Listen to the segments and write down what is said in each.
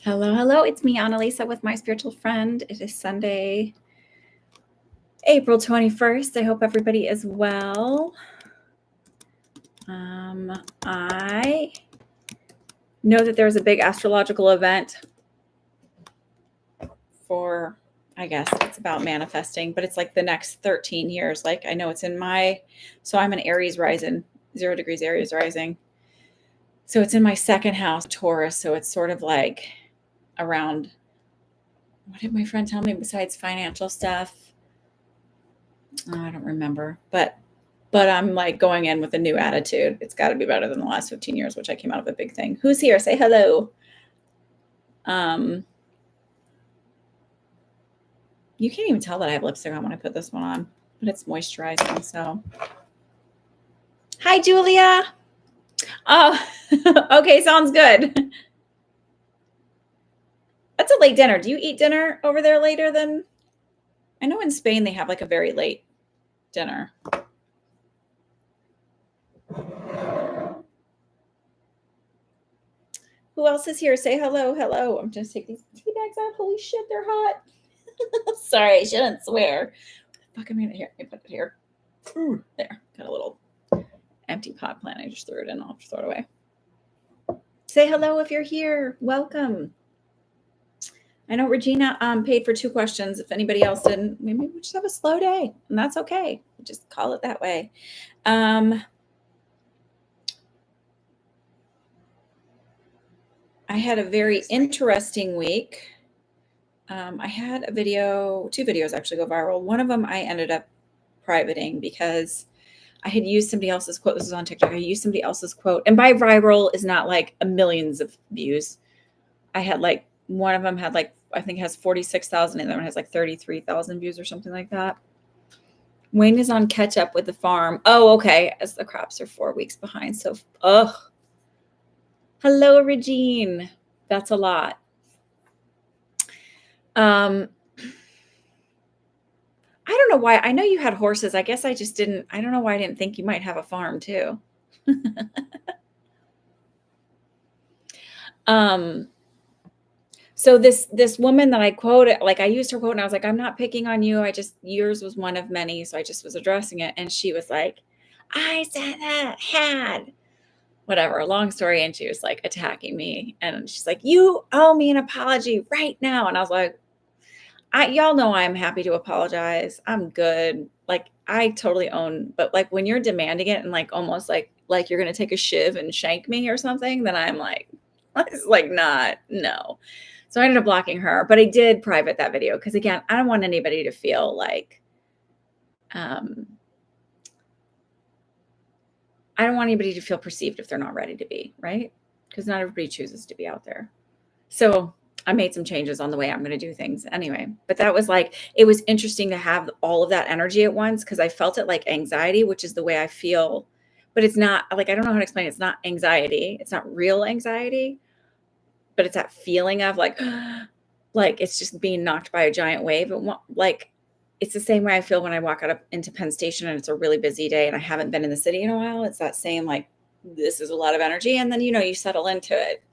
Hello, hello. It's me, Annalisa, with my spiritual friend. It is Sunday, April 21st. I hope everybody is well. I know that there's a big astrological event for, I guess it's about manifesting, but it's like the next 13 years. Like I know it's so I'm an Aries rising, 0 degrees Aries rising. So it's in my second house, Taurus. So it's sort of like around, what did my friend tell me besides financial stuff? I don't remember, but I'm like going in with a new attitude. It's got to be better than the last 15 years, which I came out of a big thing. Who's here? Say hello. You can't even tell that I have lipstick on when I put this one on, but it's moisturizing. So, hi, Julia. Oh, okay. Sounds good. That's a late dinner. Do you eat dinner over there later than? I know in Spain they have like a very late dinner. Who else is here? Say hello. Hello. I'm just take these tea bags out. Holy shit, they're hot. Sorry, I shouldn't swear. Fuck, I'm gonna here. Let me put it here. There. Got a little empty pot plant. I just threw it in. I'll have to throw it away. Say hello if you're here. Welcome. I know Regina paid for 2 questions. If anybody else didn't, maybe we just have a slow day, and that's okay. Just call it that way. I had a very interesting week. I had 2 videos actually go viral. One of them I ended up privating because I had used somebody else's quote. This was on TikTok. I used somebody else's quote. And by viral is not like millions of views. I had like, one of them had like, I think has 46,000 and the other one has like 33,000 views or something like that. Wayne is on catch up with the farm. Oh, okay. As the crops are 4 weeks behind. So, hello, Regine. That's a lot. I don't know why. I know you had horses. I guess I just didn't. I don't know why I didn't think you might have a farm too. So this woman that I quoted, like I used her quote and I was like, I'm not picking on you. Yours was one of many. So I just was addressing it. And she was like, I said that had whatever, long story. And she was like attacking me. And she's like, you owe me an apology right now. And I was like, y'all know I'm happy to apologize. I'm good. Like I totally own, but like when you're demanding it and like almost like you're going to take a shiv and shank me or something, then I'm like, it's like not, no. So I ended up blocking her, but I did private that video. Cause again, I don't want anybody to feel like, I don't want anybody to feel perceived if they're not ready to be, right? Cause not everybody chooses to be out there. So I made some changes on the way I'm going to do things anyway. But that was like, it was interesting to have all of that energy at once because I felt it like anxiety, which is the way I feel. But it's not like, I don't know how to explain it. It's not anxiety. It's not real anxiety, but it's that feeling of like it's just being knocked by a giant wave. And like, it's the same way I feel when I walk out into Penn Station and it's a really busy day and I haven't been in the city in a while. It's that same, like, this is a lot of energy. And then, you settle into it.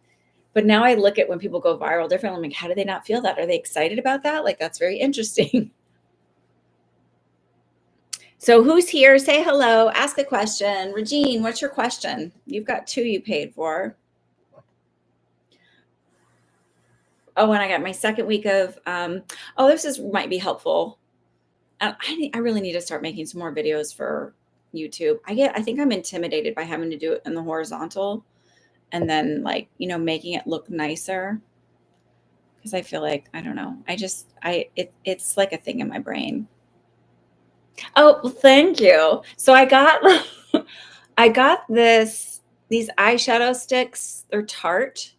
But now I look at when people go viral differently. I'm like, how do they not feel that? Are they excited about that? Like, that's very interesting. So who's here? Say hello. Ask a question. Regine, what's your question? You've got 2 you paid for. Oh, and I got my second week of, this might be helpful. I really need to start making some more videos for YouTube. I think I'm intimidated by having to do it in the horizontal and then like, making it look nicer. Cause I feel like, I don't know. It's like a thing in my brain. Oh, well, thank you. So I got these eyeshadow sticks. They're Tarte,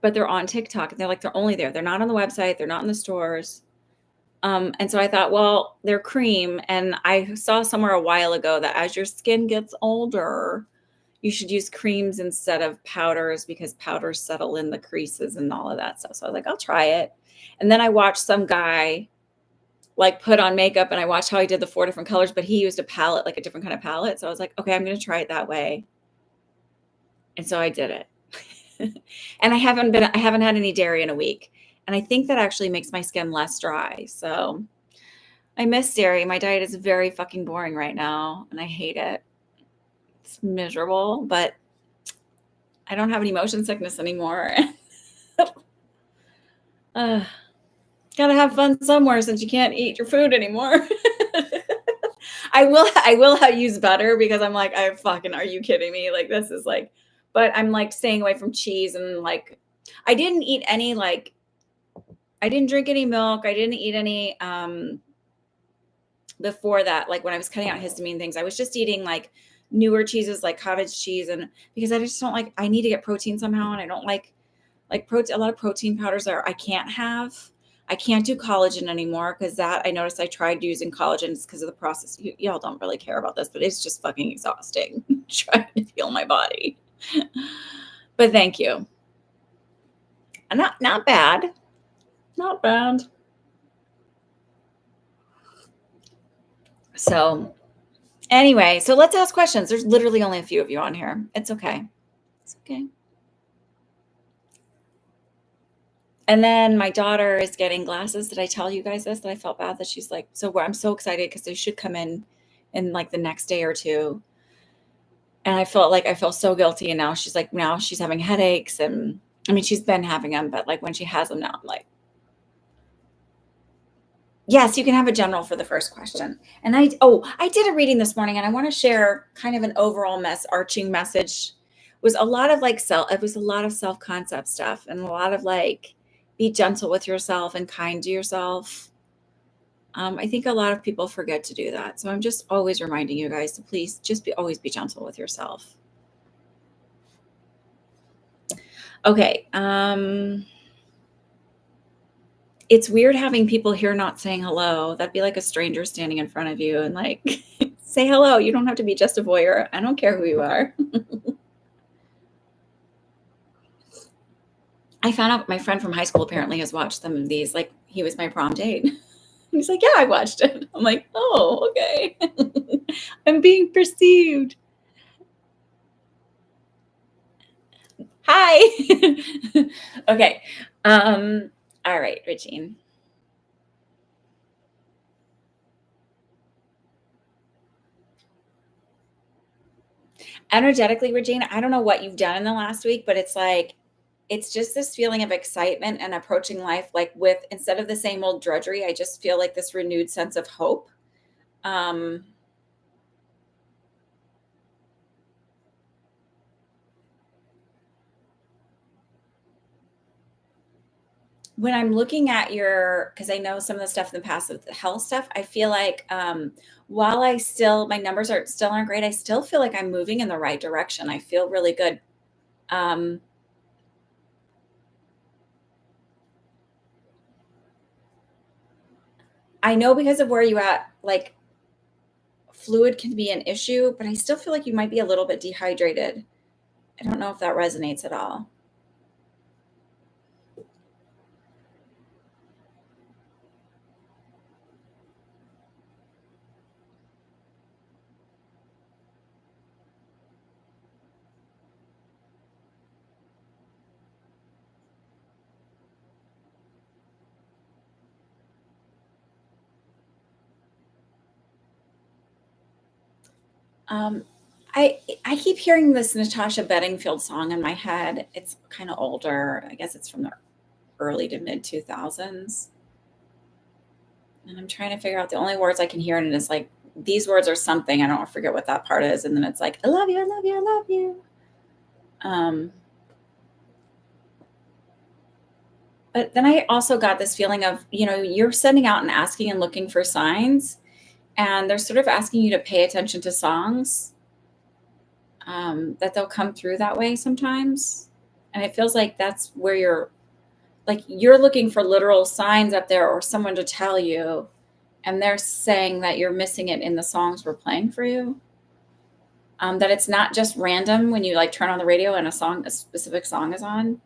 but they're on TikTok and they're only there. They're not on the website. They're not in the stores. And so I thought, well, they're cream. And I saw somewhere a while ago that as your skin gets older, you should use creams instead of powders because powders settle in the creases and all of that stuff. So I was like, I'll try it. And then I watched some guy like put on makeup and I watched how he did the 4 different colors, but he used a palette, like a different kind of palette. So I was like, okay, I'm going to try it that way. And so I did it. And I haven't had any dairy in a week. And I think that actually makes my skin less dry. So I miss dairy. My diet is very fucking boring right now, and I hate it. It's miserable, but I don't have any motion sickness anymore. Gotta have fun somewhere since you can't eat your food anymore. I will use butter because I'm like, are you kidding me? Like, this is like, but I'm like staying away from cheese and like, I didn't eat any, like, I didn't drink any milk. I didn't eat any, before that, like when I was cutting out histamine things, I was just eating like newer cheeses, like cottage cheese. And because I just don't like, I need to get protein somehow. And I don't like protein, a lot of protein powders I can't have. I can't do collagen anymore because that I noticed I tried using collagen because of the process. Y'all don't really care about this, but it's just fucking exhausting trying to feel my body. But thank you. Not bad. Not bad. So anyway, so let's ask questions. There's literally only a few of you on here. It's okay. It's okay. And then my daughter is getting glasses. Did I tell you guys this? That I felt bad that she's like, so I'm so excited because they should come in like the next day or two. And I feel so guilty. And now she's having headaches. And I mean, she's been having them, but like when she has them now, I'm like, yes, you can have a general for the first question. And I did a reading this morning and I want to share kind of an overall arching message. It was a lot of self-concept stuff and a lot of like, be gentle with yourself and kind to yourself. I think a lot of people forget to do that. So I'm just always reminding you guys to please just always be gentle with yourself. Okay. It's weird having people here not saying hello. That'd be like a stranger standing in front of you and like, say hello. You don't have to be just a voyeur. I don't care who you are. I found out my friend from high school apparently has watched some of these. Like, he was my prom date. He's like, yeah, I watched it. I'm like, oh, okay. I'm being perceived. Hi. Okay. All right, Regine. Energetically, Regina, I don't know what you've done in the last week, but it's just this feeling of excitement and approaching life like with, instead of the same old drudgery, I just feel like this renewed sense of hope. When I'm looking at because I know some of the stuff in the past with the health stuff, I feel like while my numbers aren't great, I still feel like I'm moving in the right direction. I feel really good. I know because of where you at, like fluid can be an issue, but I still feel like you might be a little bit dehydrated. I don't know if that resonates at all. I keep hearing this Natasha Bedingfield song in my head. It's kind of older. I guess it's from the early to mid 2000s. And I'm trying to figure out the only words I can hear in it is like, these words are something. I don't forget what that part is. And then it's like, I love you, I love you, I love you. But then I also got this feeling of, you're sending out and asking and looking for signs. And they're sort of asking you to pay attention to songs. That they'll come through that way sometimes. And it feels like that's where you're looking for literal signs up there or someone to tell you. And they're saying that you're missing it in the songs we're playing for you. That it's not just random when you like turn on the radio and a specific song is on.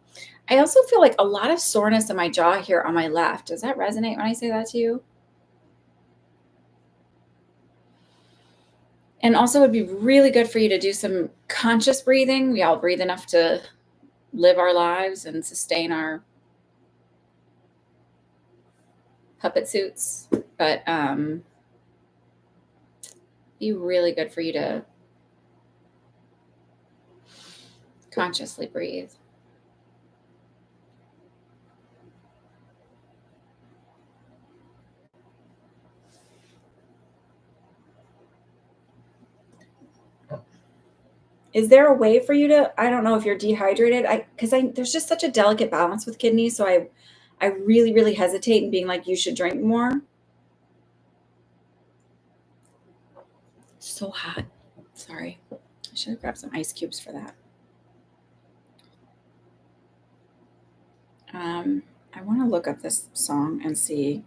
I also feel like a lot of soreness in my jaw here on my left. Does that resonate when I say that to you? And also, it'd be really good for you to do some conscious breathing. We all breathe enough to live our lives and sustain our puppet suits, but be really good for you to consciously breathe. Is there a way for you to, I don't know if you're dehydrated, because there's just such a delicate balance with kidneys, so I really, really hesitate in being like, you should drink more. So hot. Sorry. I should have grabbed some ice cubes for that. I want to look up this song and see.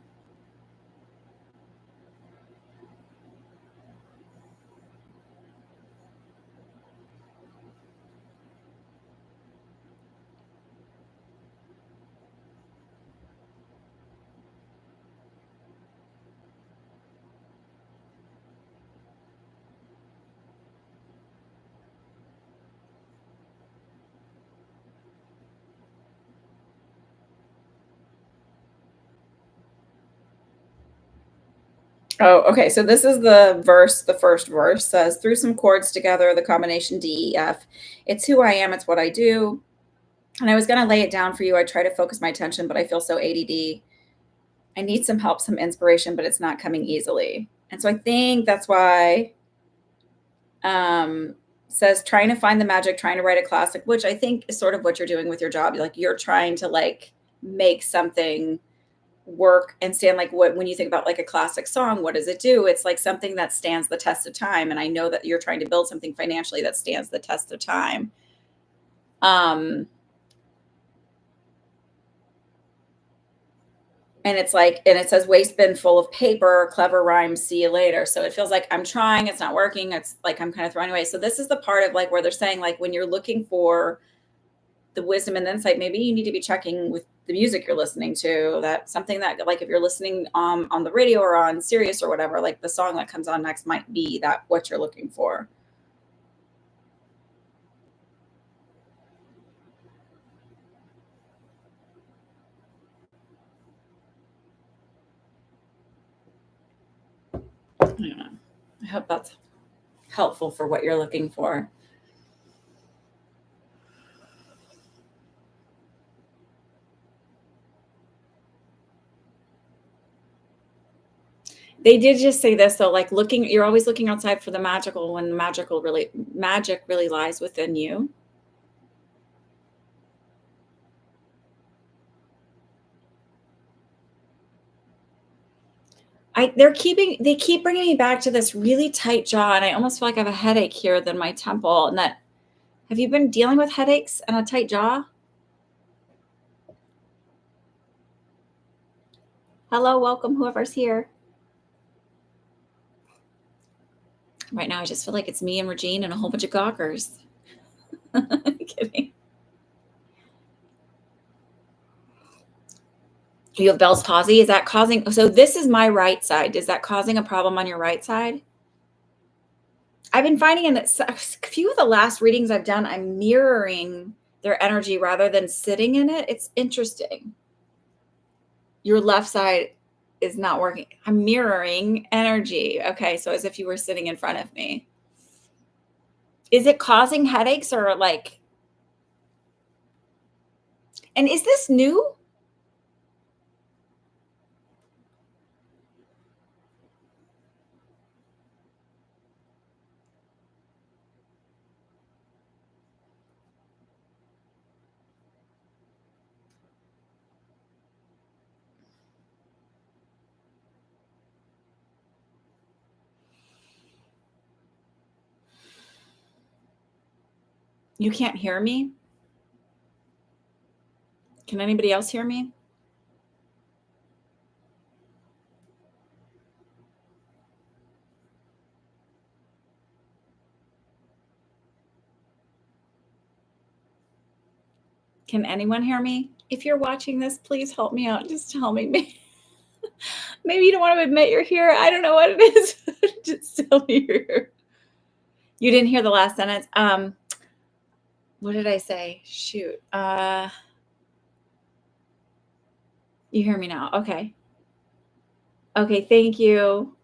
Oh, okay. So this is the verse. The first verse says, through some chords together, the combination D, E, F. It's who I am. It's what I do. And I was going to lay it down for you. I try to focus my attention, but I feel so ADD. I need some help, some inspiration, but it's not coming easily. And so I think that's why says trying to find the magic, trying to write a classic, which I think is sort of what you're doing with your job. Like you're trying to like make something work and stand, like what, when you think about like a classic song, what does it do? It's like something that stands the test of time. And I know that you're trying to build something financially that stands the test of time. And it's like, and it says waste bin full of paper, clever rhymes, see you later. So it feels like I'm trying, it's not working. It's like I'm kind of throwing away. So this is the part of like where they're saying like when you're looking for the wisdom and the insight, maybe you need to be checking with the music you're listening to. That something that like if you're listening on the radio or on Sirius or whatever, like the song that comes on next might be that what you're looking for. I don't know. I hope that's helpful for what you're looking for. They did just say this though, like looking, you're always looking outside for the magical when magic really lies within you. They keep bringing me back to this really tight jaw, and I almost feel like I have a headache here than my temple. And that, have you been dealing with headaches and a tight jaw? Hello, welcome, whoever's here. Right now, I just feel like it's me and Regine and a whole bunch of gawkers. Kidding. You have Bell's palsy. Is that causing? So this is my right side. Is that causing a problem on your right side? I've been finding in a few of the last readings I've done, I'm mirroring their energy rather than sitting in it. It's interesting. Your left side is not working. I'm mirroring energy. Okay, so as if you were sitting in front of me. Is it causing headaches or like, and is this new? You can't hear me? Can anybody else hear me? Can anyone hear me? If you're watching this, please help me out. Just tell me. Maybe you don't want to admit you're here. I don't know what it is. Just tell me you're here. You didn't hear the last sentence. What did I say? Shoot. You hear me now? Okay. Okay. Thank you,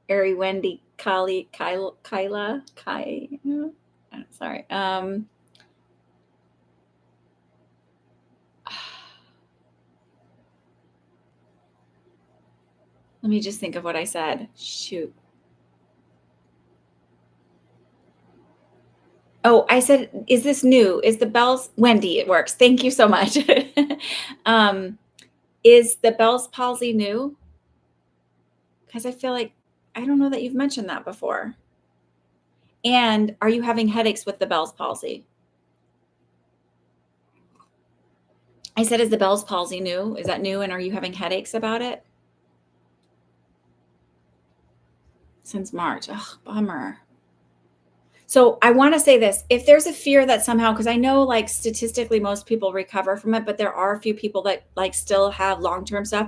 Ari, Wendy, Kyla, sorry. Let me just think of what I said. Shoot. Oh, I said, is this new? Is the Bell's Wendy? It works. Thank you so much. Is the Bell's palsy new? Because I feel like I don't know that you've mentioned that before. And are you having headaches with the Bell's palsy? I said, is the Bell's palsy new? Is that new? And are you having headaches about it? Since March. Oh, bummer. So I want to say this, if there's a fear that somehow, because I know like statistically most people recover from it, but there are a few people that like still have long-term stuff.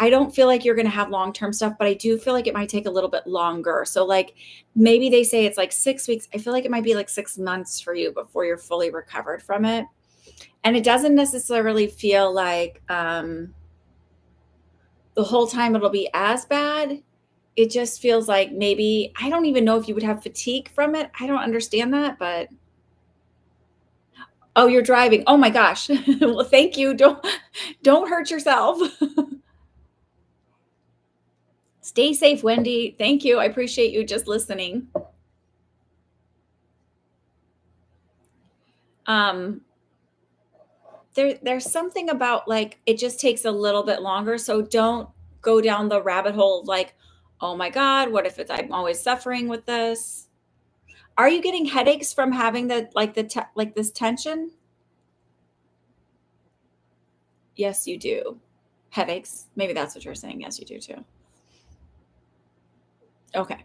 I don't feel like you're going to have long-term stuff, but I do feel like it might take a little bit longer. So like maybe they say it's like 6 weeks. I feel like it might be like 6 months for you before you're fully recovered from it. And it doesn't necessarily feel like the whole time it'll be as bad. It just feels like maybe, I don't even know if you would have fatigue from it. I don't understand that, but oh, you're driving. Oh my gosh. Well, thank you. Don't hurt yourself. Stay safe, Wendy. Thank you. I appreciate you just listening. There's something about like it just takes a little bit longer. So don't go down the rabbit hole of like, oh my God, what if I'm always suffering with this? Are you getting headaches from having like this tension? Yes, you do. Headaches. Maybe that's what you're saying. Yes, you do too. Okay.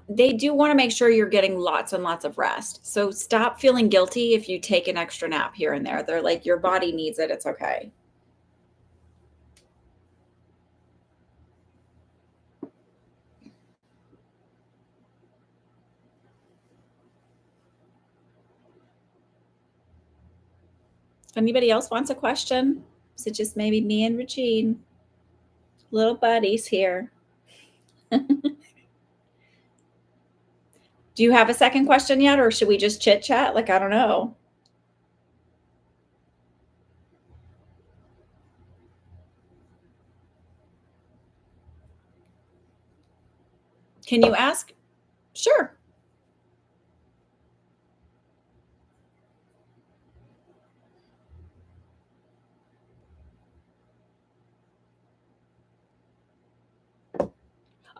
They do want to make sure you're getting lots and lots of rest. So stop feeling guilty if you take an extra nap here and there. They're like, your body needs it. It's okay. If anybody else wants a question, is it just maybe me and Regine? Little buddies here. Do you have a second question yet, or should we just chit chat? Like, I don't know. Can you ask? Sure.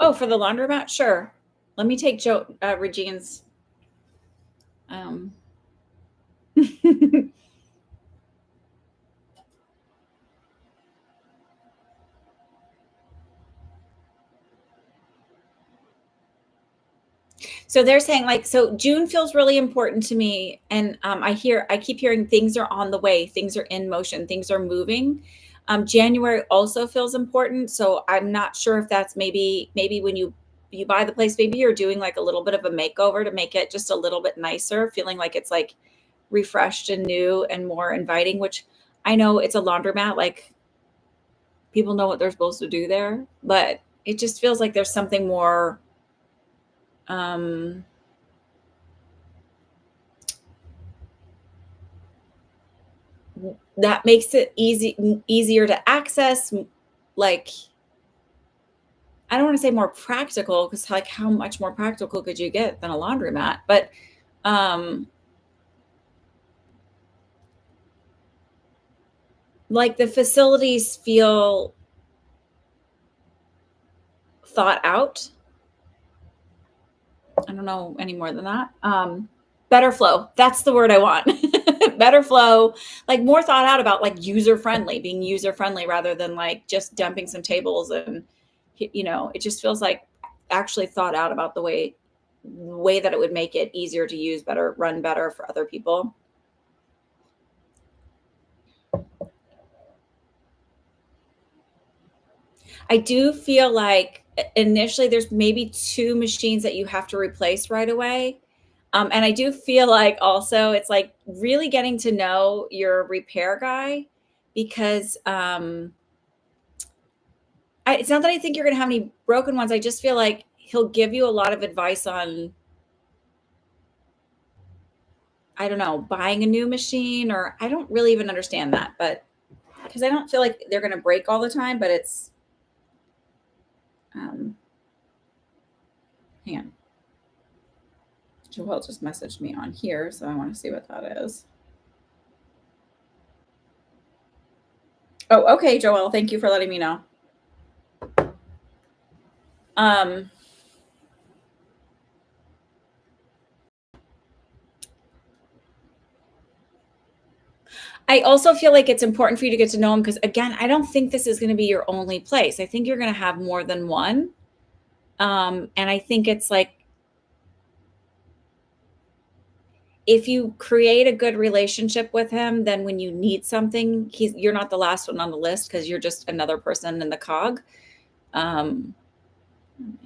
Oh, for the laundromat? Sure. Let me take Regine's. So they're saying like, so June feels really important to me. And I keep hearing things are on the way, things are in motion, things are moving. January also feels important. So I'm not sure if that's maybe when you buy the place, maybe you're doing like a little bit of a makeover to make it just a little bit nicer, feeling like it's like refreshed and new and more inviting, which I know it's a laundromat, like people know what they're supposed to do there, but it just feels like there's something more um that makes it easier to access, like I don't want to say more practical, because like how much more practical could you get than a laundromat, but um like the facilities feel thought out. I don't know any more than that. Better flow, that's the word I want. Better flow, like more thought out, about like user friendly, being user friendly rather than like just dumping some tables. And it just feels like actually thought out about the way that it would make it easier to use, better, run better for other people. I do feel like initially there's maybe 2 machines that you have to replace right away. And I do feel like also it's like really getting to know your repair guy because it's not that I think you're going to have any broken ones. I just feel like he'll give you a lot of advice on, I don't know, buying a new machine, or I don't really even understand that, but because I don't feel like they're going to break all the time, but it's, um, hang on. Joelle just messaged me on here, so I want to see what that is. Oh, okay, Joelle, thank you for letting me know. I also feel like it's important for you to get to know him because, again, I don't think this is going to be your only place. I think you're going to have more than one. And I think it's like if you create a good relationship with him, then when you need something, you're not the last one on the list because you're just another person in the cog. May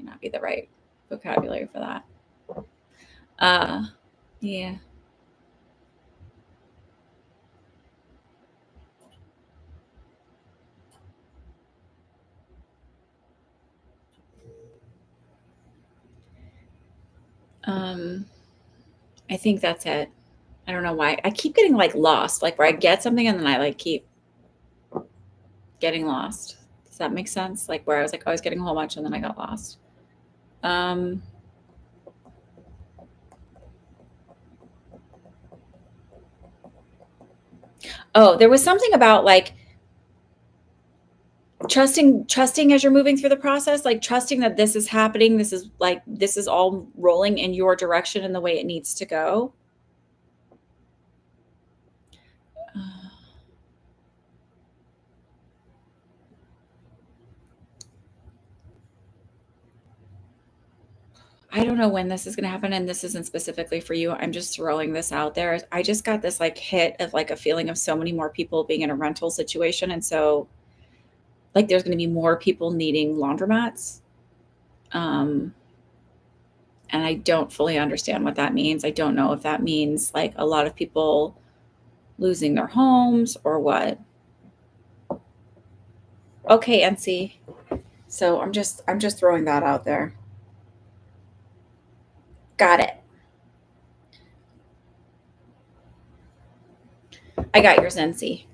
not be the right vocabulary for that. Yeah. I think that's it. I don't know why. I keep getting like lost, like where I get something and then I like keep getting lost. Does that make sense? Like where I was like, oh, I was getting a whole bunch and then I got lost. Oh, there was something about like trusting as you're moving through the process, like trusting that this is happening. This is all rolling in your direction in the way it needs to go. I don't know when this is going to happen, and this isn't specifically for you. I'm just throwing this out there. I just got this like hit of like a feeling of so many more people being in a rental situation, and so like there's going to be more people needing laundromats. Um, and I don't fully understand what that means. I don't know if that means like a lot of people losing their homes or what. Okay, NC. So I'm just throwing that out there. Got it. I got yours, NC.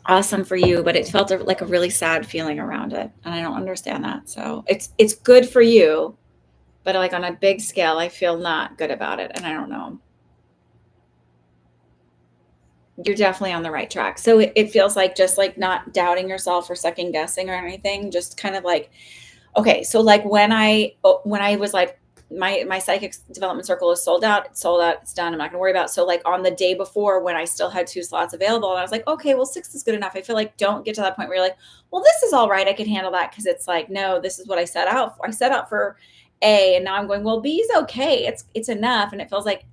Awesome for you, but it felt like a really sad feeling around it, and I don't understand that. So it's good for you, but like on a big scale, I feel not good about it, and I don't know. You're definitely on the right track. So it feels like just like not doubting yourself or second guessing or anything, just kind of like, okay, so like when I was like my psychic development circle is sold out, it's done, I'm not gonna worry about it. So like on the day before when I still had 2 slots available and I was like, okay, well 6 is good enough. I feel like don't get to that point where you're like, well, this is all right, I can handle that, because it's like, no, this is what I set out for. I set out for A, and now I'm going, well, B is okay, it's enough. And it feels like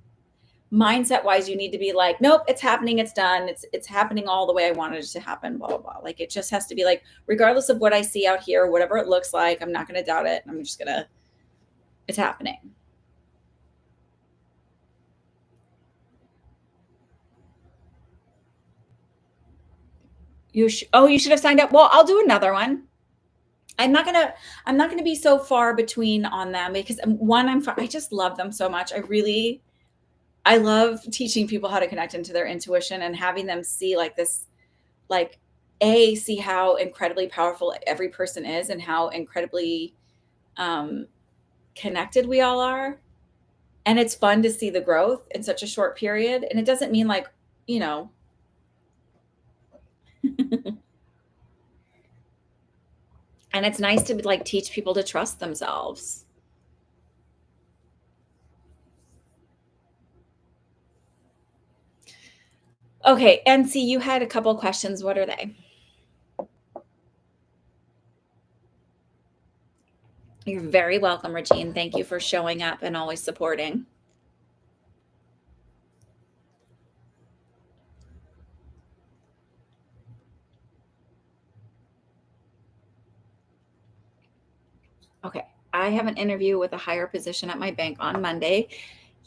mindset wise you need to be like, nope, it's happening, it's done, it's happening all the way I wanted it to happen, blah blah blah. Like it just has to be like, regardless of what I see out here, whatever it looks like, I'm not going to doubt it. I'm just going to, it's happening. You should have signed up. Well, I'll do another one. I'm not gonna be so far between on them because one, I just love them so much. I love teaching people how to connect into their intuition and having them see like this, like see how incredibly powerful every person is and how incredibly um, connected we all are. And it's fun to see the growth in such a short period. And it doesn't mean like, you know, and it's nice to like teach people to trust themselves. Okay, NC, you had a couple questions. What are they? You're very welcome, Regine. Thank you for showing up and always supporting. Okay. I have an interview with a higher position at my bank on Monday.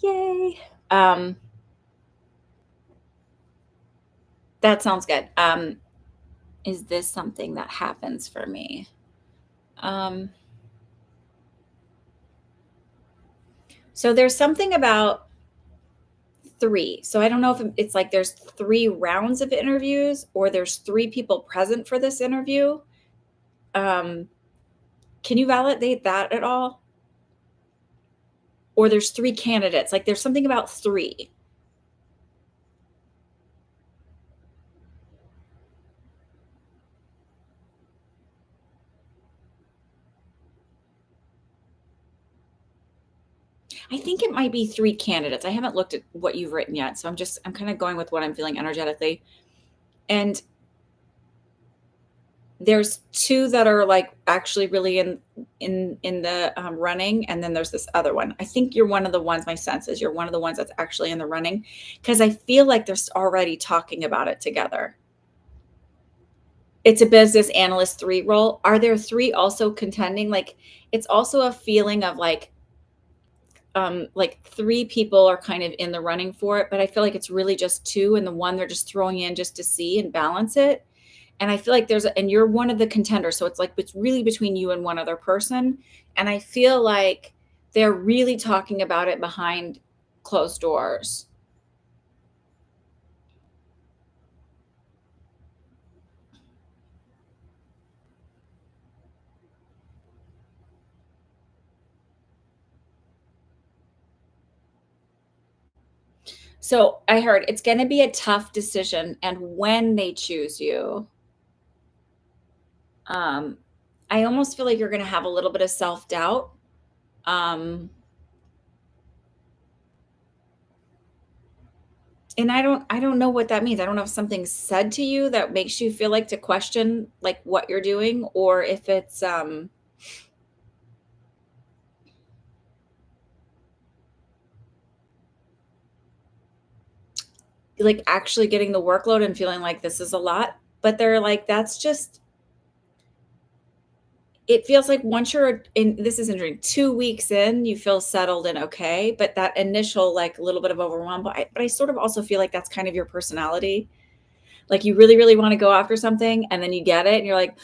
Yay. Um, that sounds good. Is this something that happens for me? Um, so there's something about three. So I don't know if it's like there's three rounds of interviews or there's three people present for this interview. Um, can you validate that at all? Or there's three candidates. Like there's something about three. I think it might be three candidates. I haven't looked at what you've written yet, so I'm kind of going with what I'm feeling energetically. And there's two that are like actually really in the running, and then there's this other one. I think you're one of the ones. My sense is you're one of the ones that's actually in the running because I feel like they're already talking about it together. It's a business analyst 3 role. Are there 3 also contending? Like, it's also a feeling of like 3 people are kind of in the running for it, but I feel like it's really just 2, and the one they're just throwing in just to see and balance it. And I feel like and you're one of the contenders, so it's like it's really between you and one other person. And I feel like they're really talking about it behind closed doors. So I heard it's going to be a tough decision, and when they choose you, um, I almost feel like you're going to have a little bit of self doubt. Um, and I don't know what that means. I don't know if something's said to you that makes you feel like to question like what you're doing, or if it's like actually getting the workload and feeling like this is a lot. But they're like, that's just, it feels like once you're in, this is interesting, 2 weeks in, you feel settled and okay. But that initial, like, little bit of overwhelm, but I sort of also feel like that's kind of your personality. Like you really, really want to go after something and then you get it and you're like,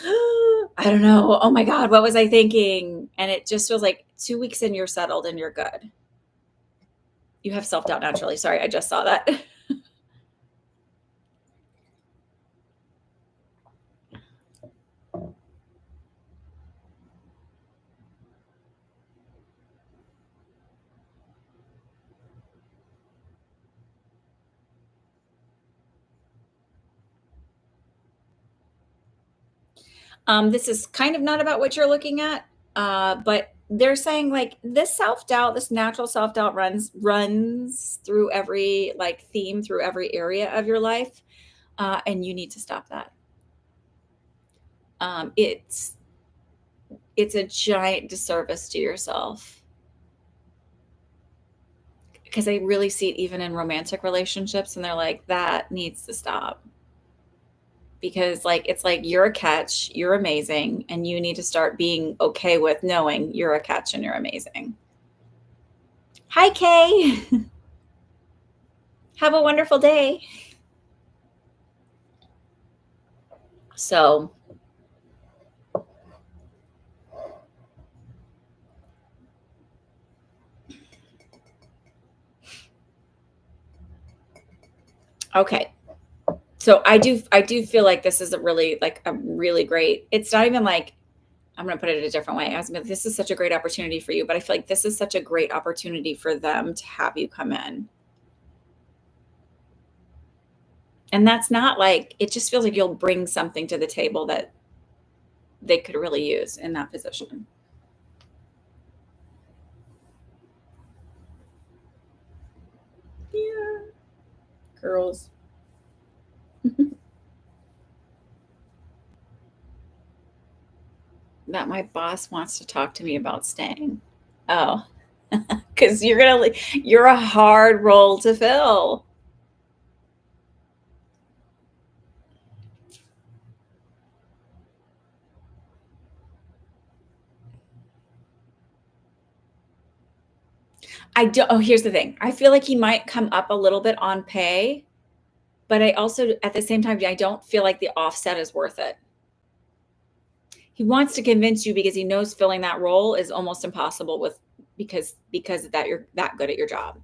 I don't know. Oh my God, what was I thinking? And it just feels like 2 weeks in, you're settled and you're good. You have self doubt naturally. Sorry, I just saw that. This is kind of not about what you're looking at, but they're saying like this self doubt, this natural self doubt runs through every like theme through every area of your life, and you need to stop that. It's a giant disservice to yourself because I really see it even in romantic relationships, and they're like that needs to stop because like it's like you're a catch, you're amazing, and you need to start being okay with knowing you're a catch and you're amazing. Hi, Kay. Have a wonderful day. So, okay. So I do feel like this is a really great. It's not even like I'm going to put it a different way. I was gonna, this is such a great opportunity for you, but I feel like this is such a great opportunity for them to have you come in. And that's not like it just feels like you'll bring something to the table that they could really use in that position. Yeah, girls. That my boss wants to talk to me about staying. Oh, because you're a hard role to fill. I do oh, here's the thing. I feel like he might come up a little bit on pay, but I also at the same time, I don't feel like the offset is worth it. He wants to convince you because he knows filling that role is almost impossible with because that you're that good at your job.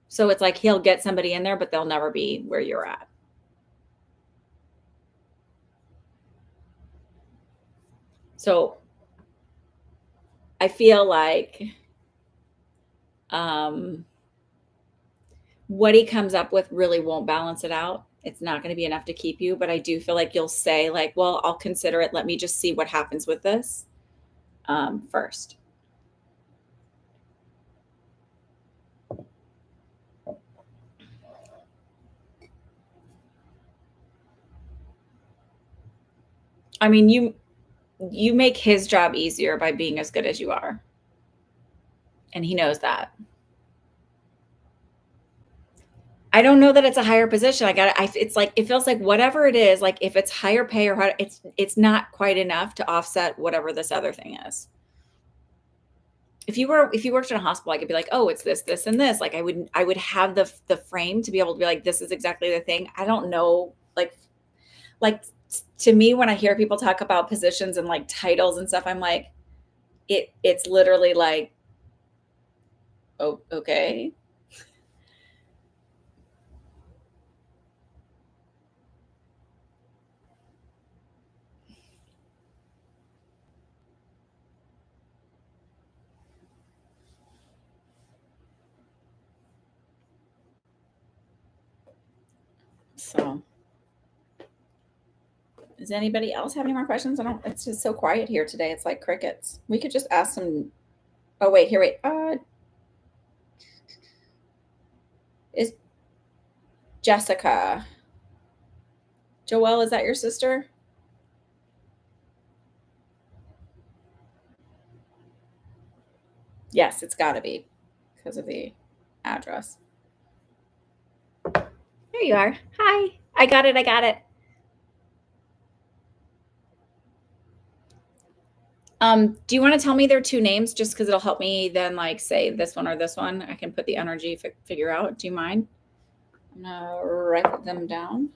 So it's like he'll get somebody in there, but they'll never be where you're at. So I feel like um, what he comes up with really won't balance it out. It's not going to be enough to keep you, but I do feel like you'll say like, "Well, I'll consider it. Let me just see what happens with this first." I mean, you make his job easier by being as good as you are, and he knows that. I don't know that it's a higher position. It's like it feels like whatever it is, like if it's higher pay or it's not quite enough to offset whatever this other thing is. If you worked in a hospital, I could be like, oh, it's this, this, and this. Like I would have the frame to be able to be like, this is exactly the thing. I don't know, like to me, when I hear people talk about positions and like titles and stuff, I'm like, it's literally like, oh, okay. So does anybody else have any more questions? I don't, it's just so quiet here today. It's like crickets. We could just ask some. Oh, wait, here, wait. Is Jessica. Joelle, is that your sister? Yes, it's got to be because of the address. There you are. Hi. I got it. I got it. Do you want to tell me their two names just because it'll help me then like say this one or this one? I can put the energy figure out. Do you mind? I'm gonna write them down.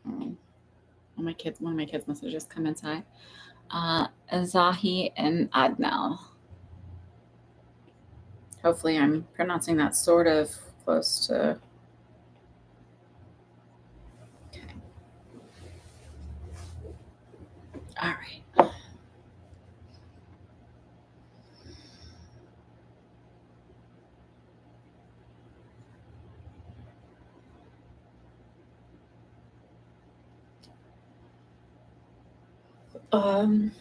Oh, one of my kids must have just come inside. Zahi and Adnel. Hopefully, I'm pronouncing that sort of close to. Okay. All right. Um,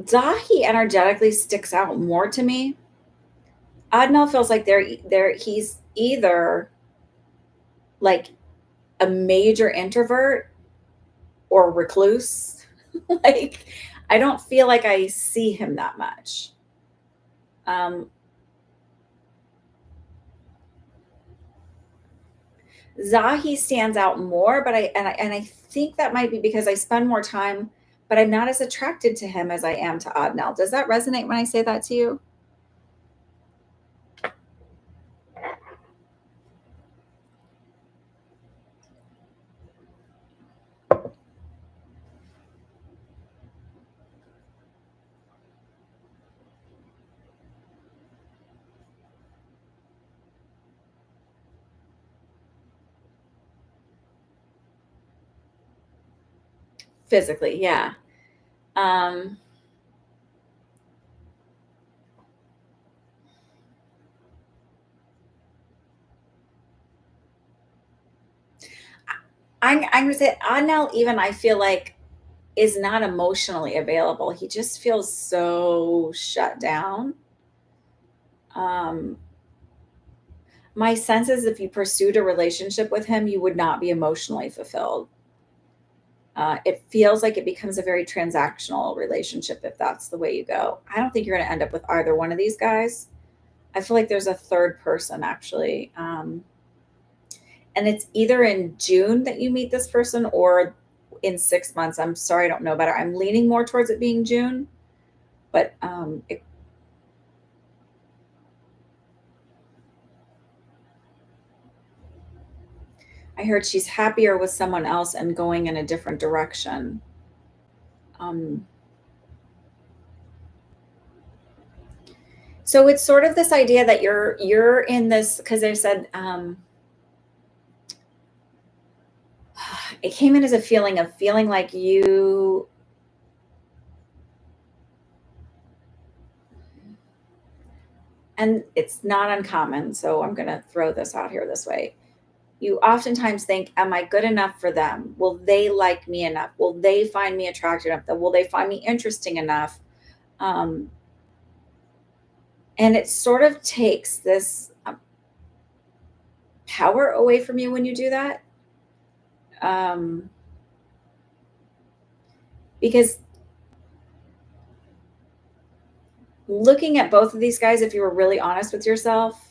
Zahi energetically sticks out more to me. Adnel feels like he's either like a major introvert or recluse. Like I don't feel like I see him that much. Um, Zahi stands out more, but I think that might be because I spend more time, but I'm not as attracted to him as I am to Adnel. Does that resonate when I say that to you? Physically, yeah. Um, I'm gonna say Adnel even I feel like is not emotionally available. He just feels so shut down. Um, my sense is if you pursued a relationship with him, you would not be emotionally fulfilled. It feels like it becomes a very transactional relationship if that's the way you go. I don't think you're going to end up with either one of these guys. I feel like there's a third person actually. And it's either in June that you meet this person or in 6 months. I'm sorry, I don't know better. I'm leaning more towards it being June, but I heard she's happier with someone else and going in a different direction. Um, so it's sort of this idea that you're in this because they said it came in as a feeling of feeling like you and it's not uncommon. So I'm going to throw this out here this way. You oftentimes think, am I good enough for them? Will they like me enough? Will they find me attractive enough? Will they find me interesting enough? Um, and it sort of takes this power away from you when you do that. Um, because looking at both of these guys, if you were really honest with yourself,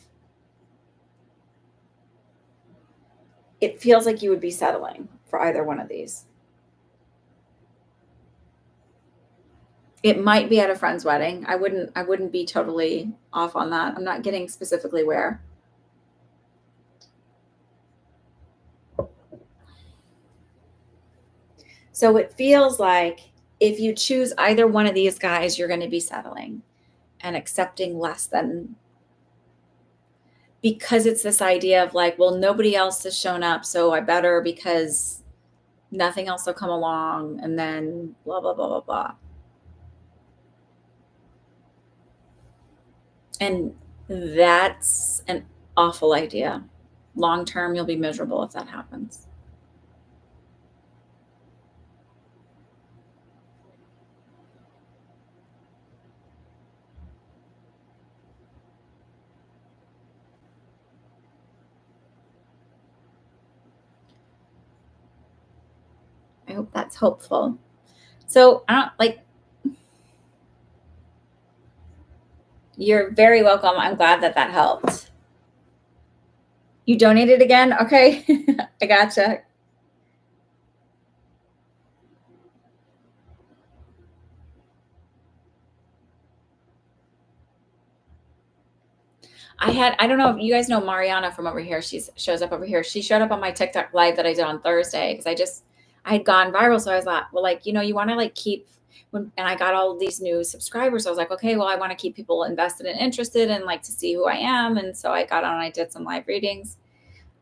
it feels like you would be settling for either one of these. It might be at a friend's wedding. I wouldn't be totally off on that. I'm not getting specifically where. So it feels like if you choose either one of these guys, you're going to be settling and accepting less than because it's this idea of like, well, nobody else has shown up, so I better because nothing else will come along and then blah, blah, blah, blah, blah. And that's an awful idea. Long term, you'll be miserable if that happens. I hope that's hopeful. So I don't like you're very welcome. I'm glad that that helped. You donated again? Okay. I gotcha. I don't know if you guys know Mariana from over here. She shows up over here. She showed up on my TikTok live that I did on Thursday because I had gone viral. So I was like, well, like, you want to like keep and I got all of these new subscribers. So I was like, okay, well, I want to keep people invested and interested and like to see who I am. And so I got on and I did some live readings.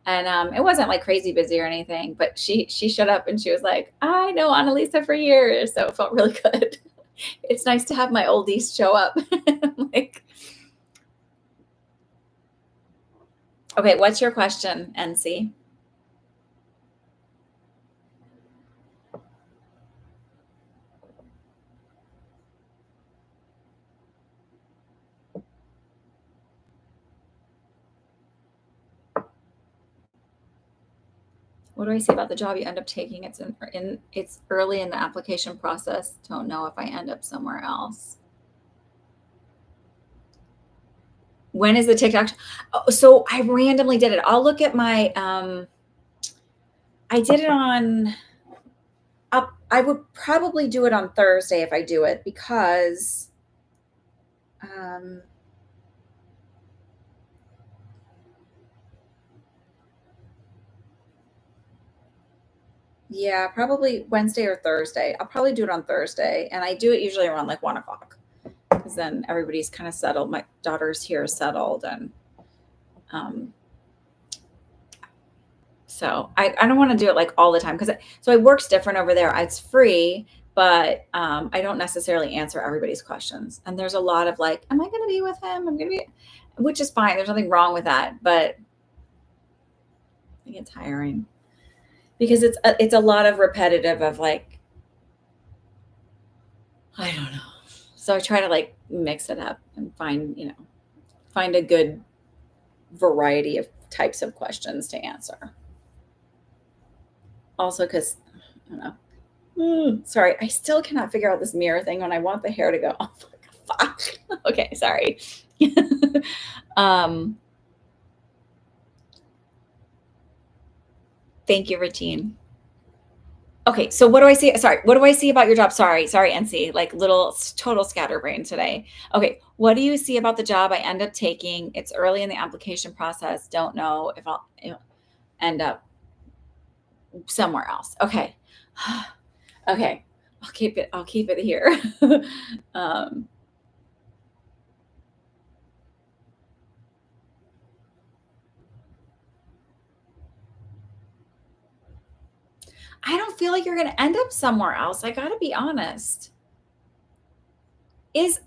And it wasn't like crazy busy or anything, but she showed up and she was like, I know Annalisa for years. So it felt really good. It's nice to have my oldies show up. Like, okay, what's your question, NC? What do I say about the job you end up taking? It's early in the application process. Don't know if I end up somewhere else. When is the TikTok? Oh, so I randomly did it. I'll look at my I did it on I would probably do it on Thursday if I do it because um yeah, probably Wednesday or Thursday. I'll probably do it on Thursday. And I do it usually around like 1 o'clock because then everybody's kind of settled. My daughter's here settled and um so I don't want to do it like all the time because so it works different over there. It's free, but I don't necessarily answer everybody's questions. And there's a lot of like, am I going to be with him? I'm going to be, which is fine. There's nothing wrong with that, but I think it's tiring because it's a lot of repetitive of like, I don't know. So I try to like mix it up and find a good variety of types of questions to answer. Also, because I don't know. Sorry, I still cannot figure out this mirror thing when I want the hair to go off. Fuck. Okay, sorry. um, Thank you, Routine. Okay, so what do I see? Sorry, what do I see about your job? Sorry, NC, like little total scatterbrain today. Okay, what do you see about the job I end up taking? It's early in the application process. Don't know if I'll end up somewhere else. Okay. Okay. I'll keep it here. um, I don't feel like you're going to end up somewhere else. I got to be honest.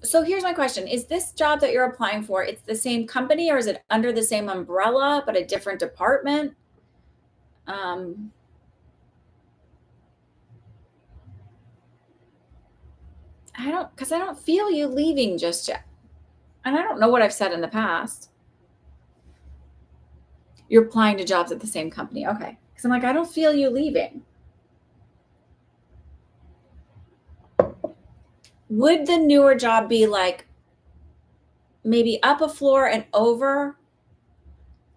So here's my question. Is this job that you're applying for, it's the same company or is it under the same umbrella but a different department? Um, because I don't feel you leaving just yet. And I don't know what I've said in the past. You're applying to jobs at the same company. Okay. Because I'm like, I don't feel you leaving. Would the newer job be like maybe up a floor and over?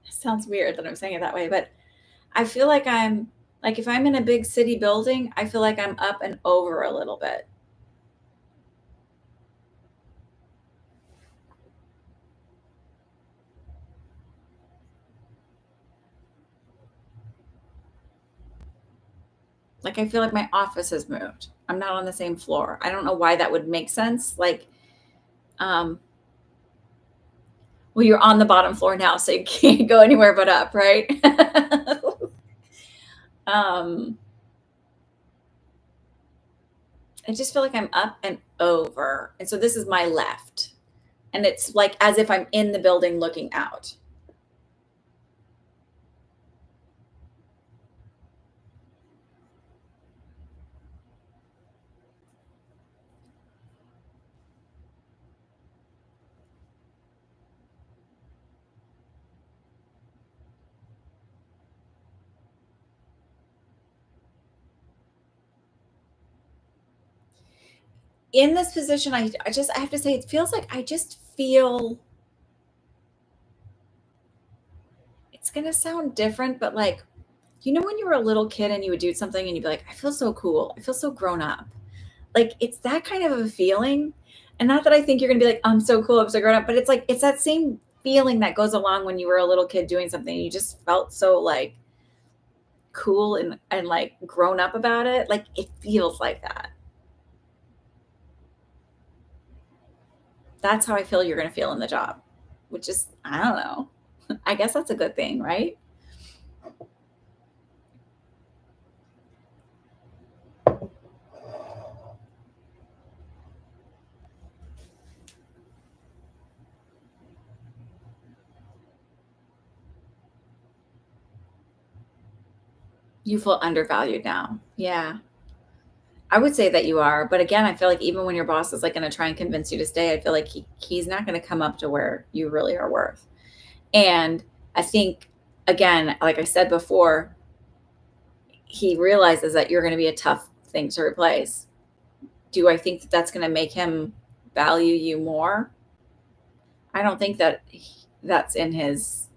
It sounds weird that I'm saying it that way, but I feel like if I'm in a big city building, I feel like I'm up and over a little bit. Like I feel like my office has moved. I'm not on the same floor. I don't know why that would make sense. Like, um, well, you're on the bottom floor now, so you can't go anywhere but up, right? um, I just feel like I'm up and over. And so this is my left. And it's like as if I'm in the building looking out. In this position, I have to say, it feels like I just feel it's going to sound different, but like, when you were a little kid and you would do something and you'd be like, I feel so cool. I feel so grown up. Like, it's that kind of a feeling. And not that I think you're going to be like, I'm so cool. I'm so grown up, but it's like, it's that same feeling that goes along when you were a little kid doing something. And you just felt so like cool and like grown up about it. Like, it feels like that. That's how I feel you're going to feel in the job, which is, I don't know. I guess that's a good thing, right? You feel undervalued now. Yeah. I would say that you are, but again, I feel like even when your boss is like going to try and convince you to stay, I feel like he's not going to come up to where you really are worth. And I think, again, like I said before, he realizes that you're going to be a tough thing to replace. Do I think that that's going to make him value you more? I don't think that that's in his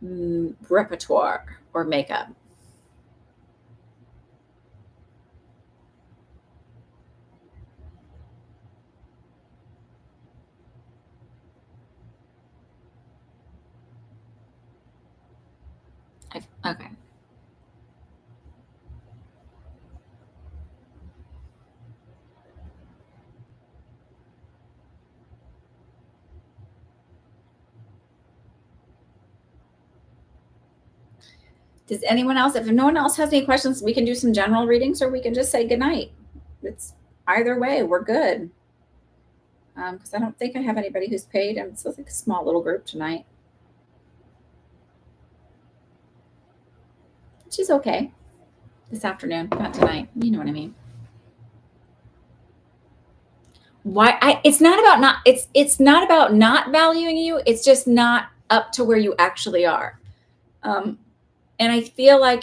repertoire or makeup. Okay. Does anyone else, if no one else has any questions, we can do some general readings or we can just say goodnight. It's either way, we're good. Because I don't think I have anybody who's paid. It's like a small little group tonight. She's okay this afternoon, not tonight. You know what I mean? It's not about it's not about not valuing you. It's just not up to where you actually are. And I feel like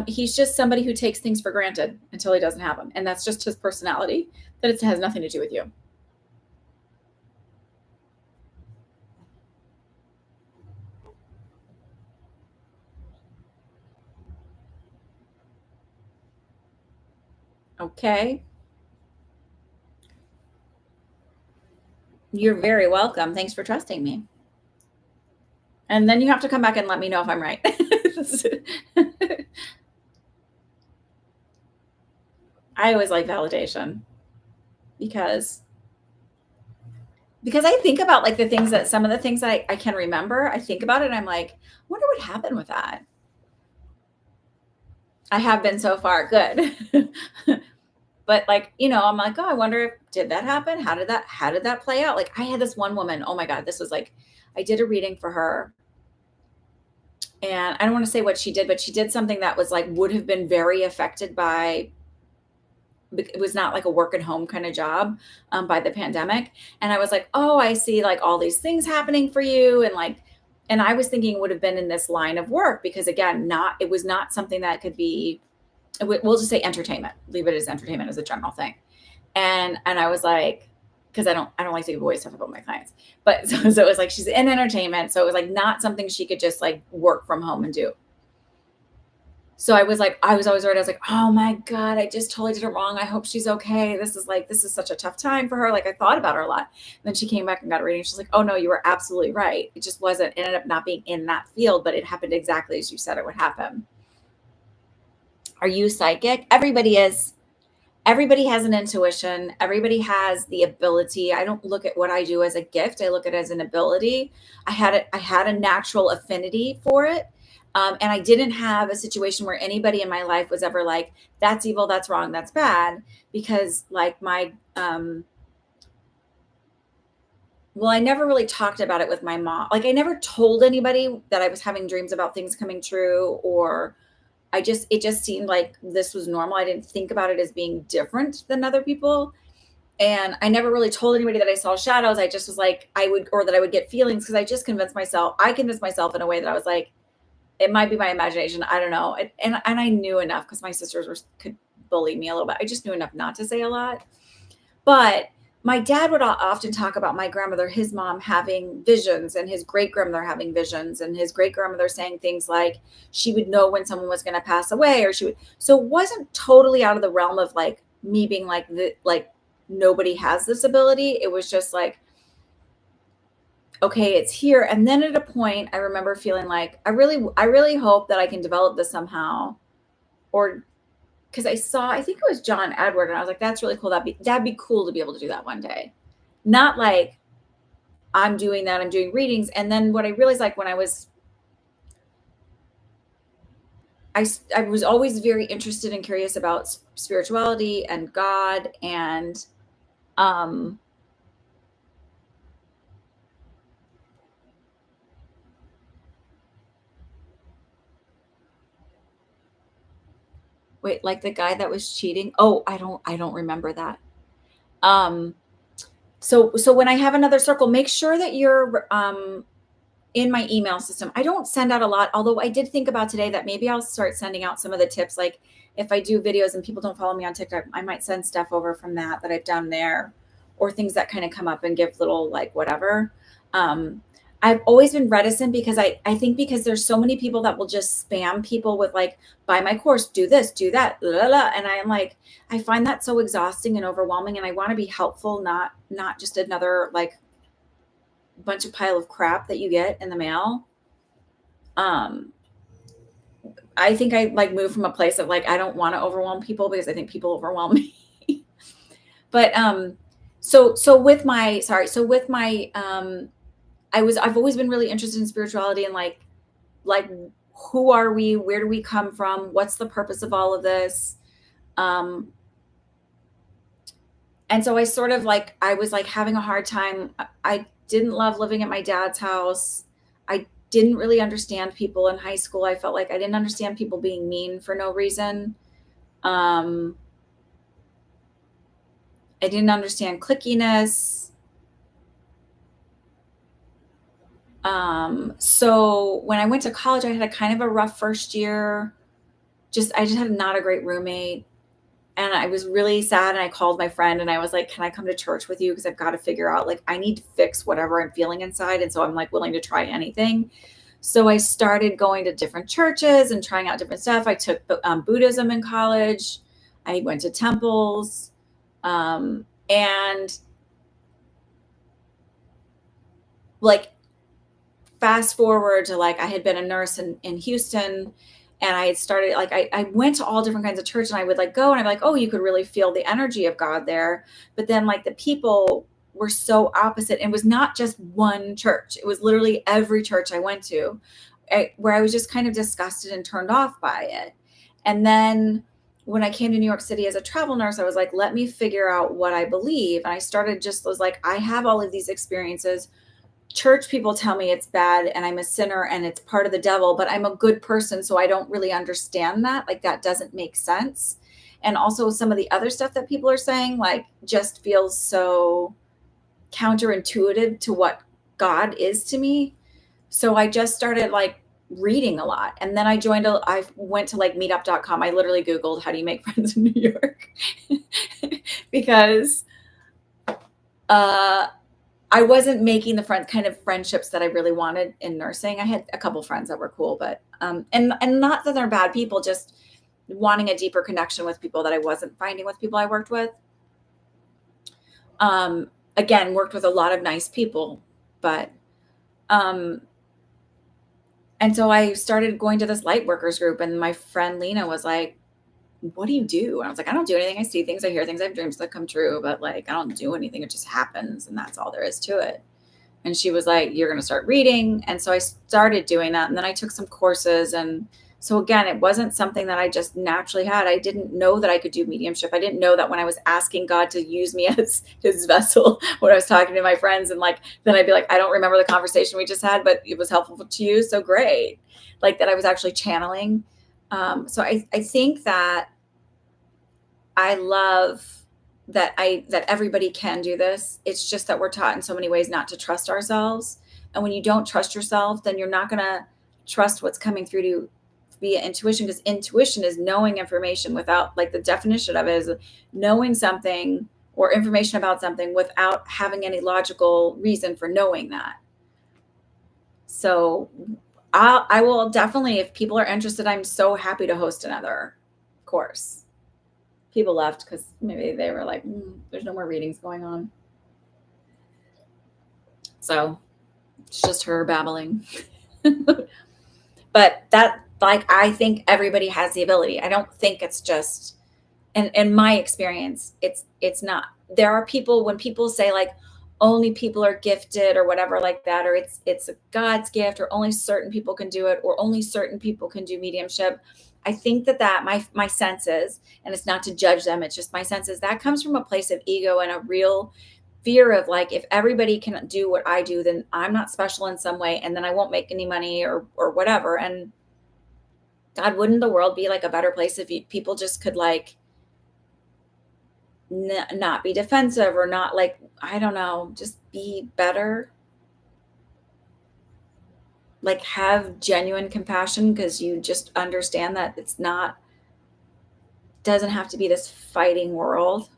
he's just somebody who takes things for granted until he doesn't have them. And that's just his personality, that it has nothing to do with you. Okay. You're very welcome. Thanks for trusting me. And then you have to come back and let me know if I'm right. I always like validation because I think about like some of the things that I can remember. I think about it and I'm like, I wonder what happened with that. I have been so far. Good. But like, I'm like, oh, I wonder if did that happen? How did that play out? Like I had this one woman, oh my God, this was like I did a reading for her. And I don't want to say what she did, but she did something that was like would have been very affected by it was not like a work at home kind of job by the pandemic. And I was like, oh, I see like all these things happening for you. And I was thinking it would have been in this line of work because again, it was not something that could be, we'll just say entertainment, leave it as entertainment as a general thing. And I was like, because I don't like to give away stuff about my clients, but so it was like, she's in entertainment. So it was like not something she could just like work from home and do. So I was always worried. I was like, oh my God, I just totally did it wrong. I hope she's okay. This is such a tough time for her. Like I thought about her a lot. And then she came back and got a reading. She's like, oh no, you were absolutely right. It just ended up not being in that field, but it happened exactly as you said it would happen. Are you psychic? Everybody is. Everybody has an intuition. Everybody has the ability. I don't look at what I do as a gift. I look at it as an ability. I had a natural affinity for it. And I didn't have a situation where anybody in my life was ever like, that's evil, that's wrong, that's bad. Because like well, I never really talked about it with my mom. Like I never told anybody that I was having dreams about things coming true, or it just seemed like this was normal. I didn't think about it as being different than other people. And I never really told anybody that I saw shadows. I just was like, or that I would get feelings because I convinced myself in a way that I was like, it might be my imagination. I don't know. And I knew enough because my sisters could bully me a little bit. I just knew enough not to say a lot. But my dad would often talk about my grandmother, his mom having visions, and his great grandmother having visions, and his great grandmother saying things like she would know when someone was going to pass away, or she would. So it wasn't totally out of the realm of like me being like nobody has this ability. It was just like, okay, it's here. And then at a point, I remember feeling like I really hope that I can develop this somehow, or because I think it was John Edward, and I was like, that's really cool. That'd be cool to be able to do that one day. Not like I'm doing that. I'm doing readings. And then what I realized, like when I was always very interested and curious about spirituality and God and um wait, like the guy that was cheating. Oh, I don't remember that. Um so when I have another circle, make sure that you're in my email system. I don't send out a lot, although I did think about today that maybe I'll start sending out some of the tips. Like if I do videos and people don't follow me on TikTok, I might send stuff over from that I've done there, or things that kind of come up and give little like whatever. I've always been reticent because I think because there's so many people that will just spam people with like, buy my course, do this, do that, blah, blah, blah. And I'm like, I find that so exhausting and overwhelming. And I want to be helpful, not just another like bunch of pile of crap that you get in the mail. Um, I think I like moved from a place of like I don't want to overwhelm people because I think people overwhelm me. But so with my I've always been really interested in spirituality and like who are we? Where do we come from? What's the purpose of all of this? Um and so I sort of like I was like having a hard time. I didn't love living at my dad's house. I didn't really understand people in high school. I felt like I didn't understand people being mean for no reason. Um, I didn't understand clickiness. So when I went to college, I had a kind of a rough first year. I just had not a great roommate. And I was really sad. And I called my friend and I was like, can I come to church with you? Because I've got to figure out, like, I need to fix whatever I'm feeling inside. And so I'm like willing to try anything. So I started going to different churches and trying out different stuff. I took Buddhism in college. I went to temples. And like, fast forward to, like, I had been a nurse in Houston, and I had started, like, I went to all different kinds of church, and I would like go and I'd be like, oh, you could really feel the energy of God there. But then, like, the people were so opposite. It was not just one church. It was literally every church I went to, where I was just kind of disgusted and turned off by it. And then when I came to New York City as a travel nurse, I was like, let me figure out what I believe. And I started, just was like, I have all of these experiences. Church people tell me it's bad and I'm a sinner and it's part of the devil, but I'm a good person. So I don't really understand that. Like, that doesn't make sense. And also some of the other stuff that people are saying, like, just feels so counterintuitive to what God is to me. So I just started, like, reading a lot. And then I went to, like, meetup.com. I literally Googled, how do you make friends in New York? Because, I wasn't making the kind of friendships that I really wanted in nursing. I had a couple friends that were cool, but and not that they're bad people, just wanting a deeper connection with people that I wasn't finding with people I worked with. Again, worked with a lot of nice people, but and so I started going to this light workers group, and my friend Lena was like, what do you do? And I was like, I don't do anything. I see things, I hear things, I have dreams that come true, but, like, I don't do anything. It just happens, and that's all there is to it. And she was like, you're going to start reading. And so I started doing that. And then I took some courses. And so, again, it wasn't something that I just naturally had. I didn't know that I could do mediumship. I didn't know that when I was asking God to use me as his vessel, when I was talking to my friends, and, like, then I'd be like, I don't remember the conversation we just had, but it was helpful to you. So great. Like, that I was actually channeling. So I think that I love that everybody can do this. It's just that we're taught in so many ways not to trust ourselves. And when you don't trust yourself, then you're not going to trust what's coming through to you via intuition, because intuition is knowing information without, like, the definition of it is knowing something or information about something without having any logical reason for knowing that. So I will definitely, if people are interested, I'm so happy to host another course. People left because maybe they were like, there's no more readings going on. So it's just her babbling. But that, like, I think everybody has the ability. I don't think it's just, in my experience, it's not. There are people, when people say, like, only people are gifted or whatever like that, or it's a God's gift, or only certain people can do it, or only certain people can do mediumship. I think that my senses, and it's not to judge them, it's just my senses, that comes from a place of ego and a real fear of, like, if everybody can do what I do, then I'm not special in some way, and then I won't make any money or whatever. And God, wouldn't the world be, like, a better place if people just could, like, not be defensive, or not, like, I don't know, just be better, like, have genuine compassion, because you just understand that it's not, doesn't have to be this fighting world.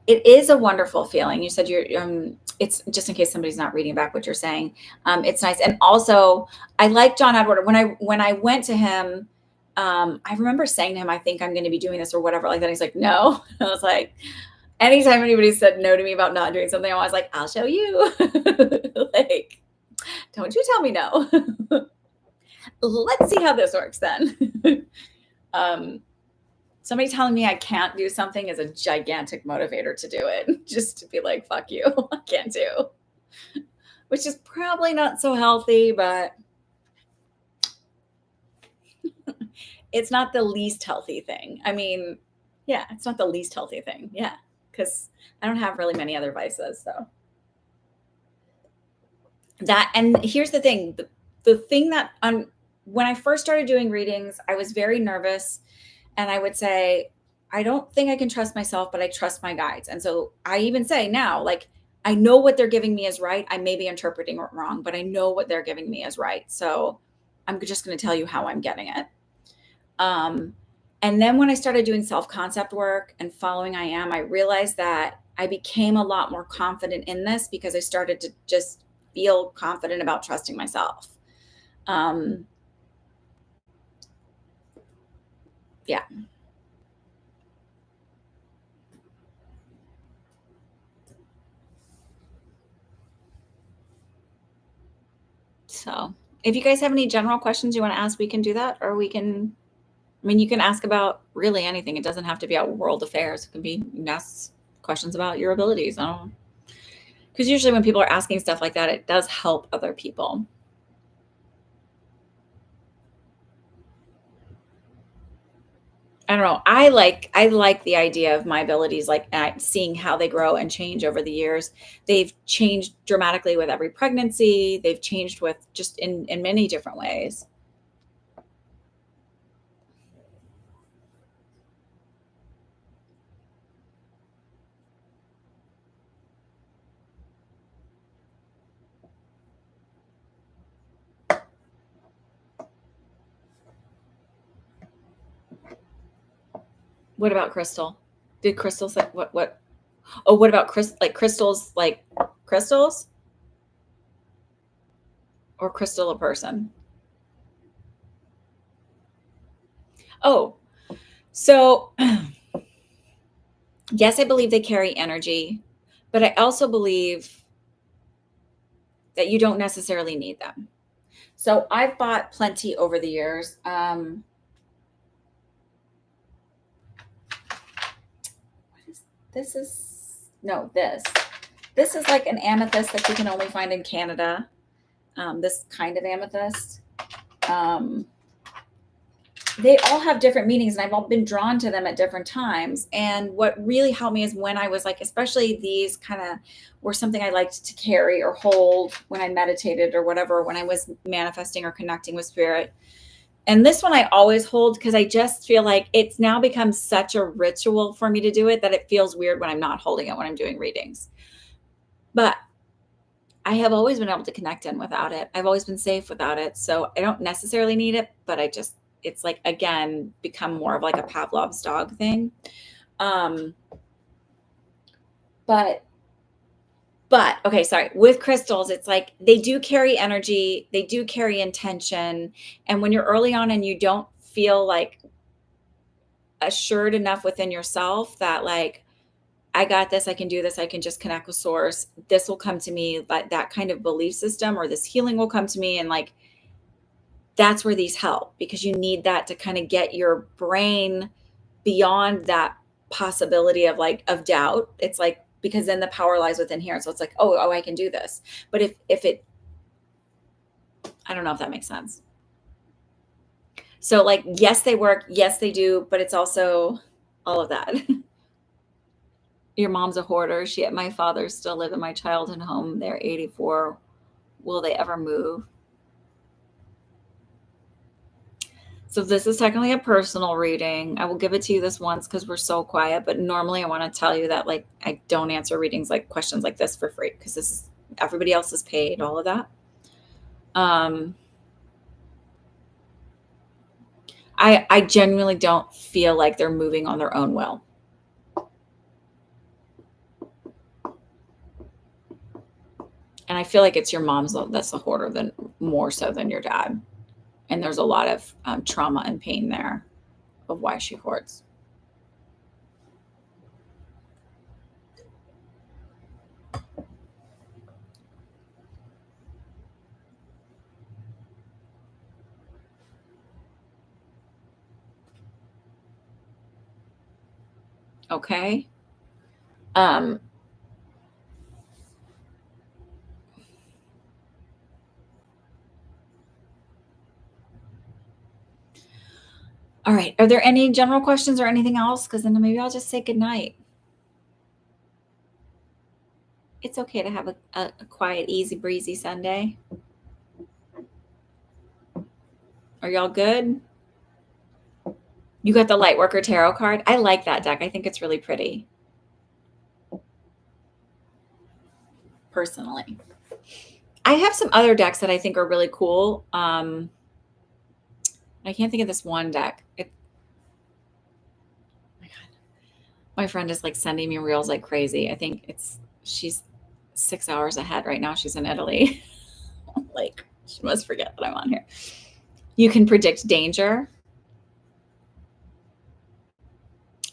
It is a wonderful feeling. You said you're, it's just in case somebody's not reading back what you're saying. It's nice. And also, I like John Edward. When I went to him, I remember saying to him, I think I'm going to be doing this or whatever like that. He's like, no. I was like, anytime anybody said no to me about not doing something, I was like, I'll show you. Like, don't you tell me no. Let's see how this works then. Somebody telling me I can't do something is a gigantic motivator to do it. Just to be like, fuck you, I can't do. Which is probably not so healthy, but it's not the least healthy thing. I mean, Yeah, it's not the least healthy thing. Yeah, because I don't have really many other vices. So that, and here's the thing: the thing that when I first started doing readings, I was very nervous, and I would say, I don't think I can trust myself, but I trust my guides. And so I even say now, like, I know what they're giving me is right. I may be interpreting it wrong, but I know what they're giving me is right. So I'm just going to tell you how I'm getting it. Um, and then when I started doing self concept work and following I Am, I realized that I became a lot more confident in this because I started to just feel confident about trusting myself. Um, yeah. So if you guys have any general questions you want to ask, we can do that, or we can, I mean, you can ask about really anything. It doesn't have to be about world affairs. It can be, you can ask questions about your abilities. I don't know. Because usually when people are asking stuff like that, it does help other people. I don't know. I like the idea of my abilities, like seeing how they grow and change over the years. They've changed dramatically with every pregnancy. They've changed with just in many different ways. What about Crystal? Did Crystal say what? Oh, what about crystals like crystals or crystal a person? Oh, so yes, I believe they carry energy, but I also believe that you don't necessarily need them. So I've bought plenty over the years. What is this? Is no this. This is like an amethyst that you can only find in Canada. This kind of amethyst. Um, they all have different meanings, and I've all been drawn to them at different times. And what really helped me is when I was like, especially these kind of were something I liked to carry or hold when I meditated or whatever, when I was manifesting or connecting with spirit. And this one I always hold because I just feel like it's now become such a ritual for me to do it that it feels weird when I'm not holding it when I'm doing readings. But I have always been able to connect in without it. I've always been safe without it. So I don't necessarily need it, but it's like, again, become more of like a Pavlov's dog thing. Um, but, okay, sorry. With crystals, it's like they do carry energy, they do carry intention. And when you're early on and you don't feel like assured enough within yourself that, like, I got this, I can do this, I can just connect with source, this will come to me, like that kind of belief system or this healing will come to me. And like, that's where these help because you need that to kind of get your brain beyond that possibility of like of doubt. It's like, because then the power lies within here. So it's like, oh, I can do this. But if it, I don't know if that makes sense. So like, yes, they work. Yes, they do. But it's also all of that. Your mom's a hoarder. She and my father still live in my childhood home. They're 84. Will they ever move? So this is technically a personal reading. I will give it to you this once because we're so quiet. But normally I want to tell you that like I don't answer readings like questions like this for free because this is everybody else is paid, all of that. Um I genuinely don't feel like they're moving on their own will. And I feel like it's your mom's that's the hoarder than more so than your dad. And there's a lot of trauma and pain there of why she hoards. Okay. Um, All right. Are there any general questions or anything else? Because then maybe I'll just say goodnight. It's okay to have a quiet, easy breezy Sunday. Are y'all good? You got the Lightworker Tarot card. I like that deck. I think it's really pretty. Personally. I have some other decks that I think are really cool. I can't think of this one deck. Oh my God. My friend is like sending me reels like crazy. I think she's 6 hours ahead right now. She's in Italy. Like, she must forget that I'm on here. You can predict danger.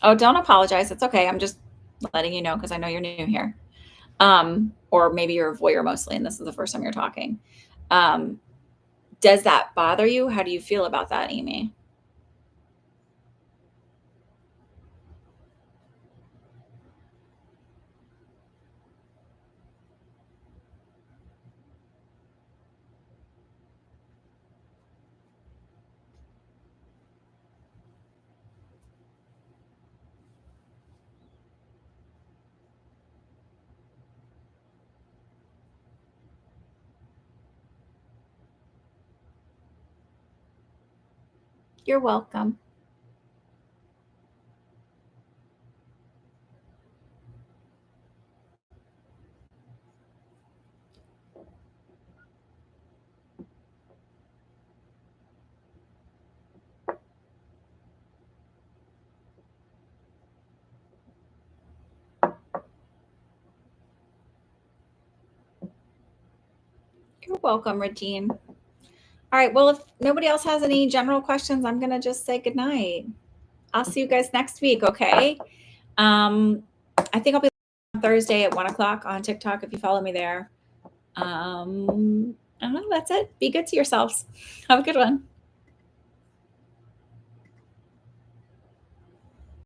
Oh, don't apologize. It's okay. I'm just letting you know because I know you're new here. Or maybe you're a voyeur mostly, and this is the first time you're talking. Does that bother you? How do you feel about that, Amy? You're welcome. You're welcome, Regine. All right. Well, if nobody else has any general questions, I'm going to just say goodnight. I'll see you guys next week. Okay. I think I'll be on Thursday at 1:00 on TikTok if you follow me there. I don't know. That's it. Be good to yourselves. Have a good one.